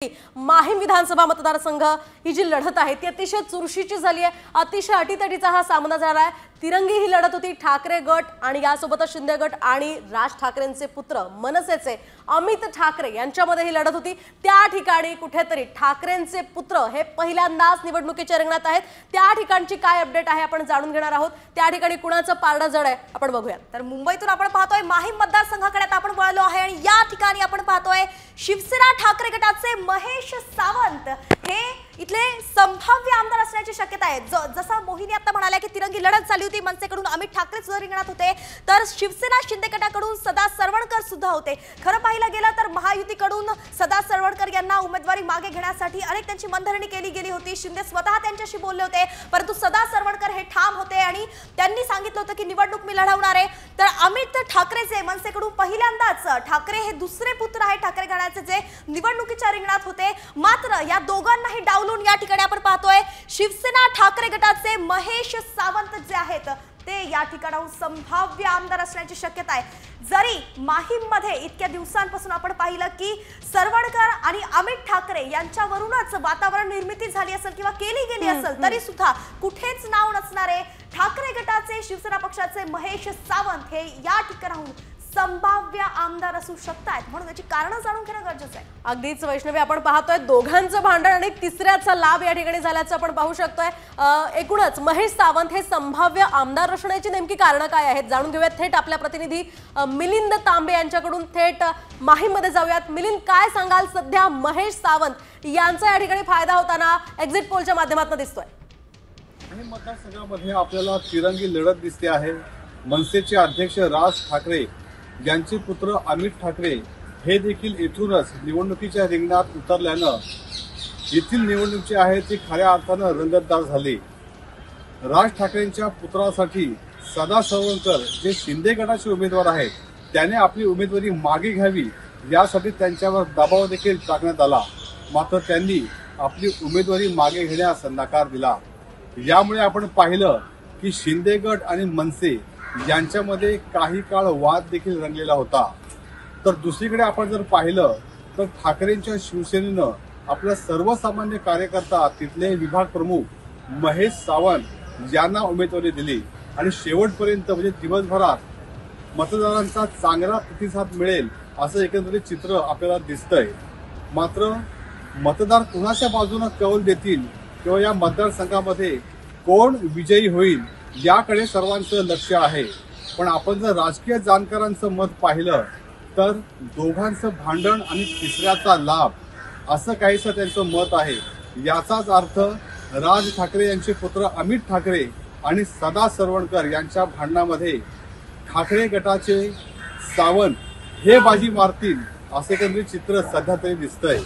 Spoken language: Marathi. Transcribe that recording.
माहीम विधानसभा मतदारसंघ ही जी लढत आहे ती अतिशय चुरशीची झाली आहे। अतिशय अटीतटीचा हा सामना झाला आहे। तिरंगी ही लढत होती। ठाकरे गट आणि यासोबतच शिंदे गट आणि राज ठाकरेंचे पुत्र मनसेचे अमित ठाकरे यांच्यामध्ये ही लढत होती। त्या ठिकाणी कुठेतरी ठाकरेंचे पुत्र हे पहिल्यांदाच निवडणुकीच्या रिंगणात आहेत। त्या ठिकाणची काय अपडेट आहे आपण जाणून घेणार आहोत। त्या ठिकाणी कुणाचं पारडं जड आहे आपण बघूया। तर मुंबईतून आपण पाहतोय माहीम मतदारसंघाकडे आपण वळलो आहे आणि या ठिकाणी आपण पाहतोय शिवसेना ठाकरे गटाचे महेश सावंत हे इथले संभाव्य आमदार असण्याची शक्यता आहे। जसं मोहिनी आता म्हणाल्या की तिरंगी लढत झाली होती, मनसेकडून अमित ठाकरे सुद्धा रिंगणात होते, तर शिवसेना शिंदे गटाकडून सदा सरवणकर सुद्धा होते। खरं पाहिलं गेलं तर महायुतीकडून सदा सरवणकर यांना उमेदवारी मागे घेण्यासाठी अनेक त्यांची मनधरणी केली गेली होती। शिंदे स्वतः त्यांच्याशी बोलले होते, परंतु सदा सरवणकर हे ठाम होते आणि त्यांनी सांगितलं होतं की निवडणूक मी लढवणार आहे। तर अमित ठाकरेचे मनसेकडून पहिल्यांदाच ठाकरे हे दुसरे पुत्र आहे ठाकरे घराण्याचे जे निवडणुकीच्या रिंगणात होते। मात्र या दोघांनाही डावलून या ठिकाणी आपण पाहतोय शिवसेना ठाकरे गटाचे महेश सावंत जे आहेत ते या ठिकाणाहून संभाव्य आमदार असण्याची शक्यता आहे। जरी माहीम मध्ये इतक्या दिवसांपासून आपण पाहिलं की सरवणकर आणि अमित ठाकरे यांच्यावरूनच वातावरण निर्मिती झाली असेल किंवा केली गेली असेल, तरी सुद्धा कुठेच नाव नसणारे ठाकरे गटाचे शिवसेना पक्षाचे महेश सावंत हे या ठिकाणाहून संभाव्य आमदार असू शकतात, म्हणून याची कारणं जाणून घेणं गरजेचं आहे। अगदीच वैष्णवी, आपण पाहतोय दोघांचं भांडण आणि तिसऱ्याचा लाभ या ठिकाणी झाल्याचं आपण पाहू शकतोय। एकूणच महेश सावंत हे संभाव्य आमदार असण्याची नेमकी कारणं काय आहेत जाणून घेऊयात। थेट आपल्या प्रतिनिधी मिलिंद तांबे यांच्याकडून थेट माहीम मध्ये जाऊयात। मिलिंद, काय सांगाल, सध्या महेश सावंत यांचा या ठिकाणी फायदा होताना एक्झिट पोलच्या माध्यमातून दिसतोय? आणि मतदारसंघामध्ये आपल्याला तिरंगी लढत दिसते आहे। मनसेचे अध्यक्ष राज ठाकरे यांचे पुत्र अमित ठाकरे हे देखील येथूनच निवडणुकीच्या रिंगणात उतरल्यानं येथील निवडणूक जी आहे ती खऱ्या अर्थानं रंगतदार झाली। राज ठाकरेंच्या पुत्रासाठी सदा सरवणकर जे शिंदे गटाचे उमेदवार आहेत त्याने आपली उमेदवारी मागे घ्यावी यासाठी त्यांच्यावर दबाव देखील टाकण्यात आला, मात्र त्यांनी आपली उमेदवारी मागे घेण्यास नकार दिला। यामुळे आपण पाहिलं की शिंदे गट आणि मनसे यांच्यामध्ये काही काळ वाद देखील रंगलेला होता। तर दुसरीकडे आपण जर पाहिलं तर ठाकरेंच्या शिवसेनेनं आपला सर्वसामान्य कार्यकर्ता तिथले विभाग प्रमुख महेश सावंत यांना उमेदवारी दिली आणि शेवटपर्यंत म्हणजे दिवसभरात मतदारांचा चांगला प्रतिसाद मिळेल असं एकंदरीत चित्र आपल्याला दिसतंय। मात्र मतदार कुणाच्या बाजूने कौल देतील किंवा या मतदारसंघामध्ये कोण विजयी होईल याकडे सर्वांचं लक्ष आहे। पण आपण जर राजकीय जाणकारांचं मत पाहिलं तर दोघांचं भांडण आणि तिसऱ्याचा लाभ असं काहीसं त्यांचं मत आहे। याचाच अर्थ राज ठाकरे यांचे पुत्र अमित ठाकरे आणि सदा सरवणकर यांच्या भांडणामध्ये ठाकरे गटाचे सावंत हे बाजी मारतील असे एकंदरीत चित्र सध्या तरी दिसतंय।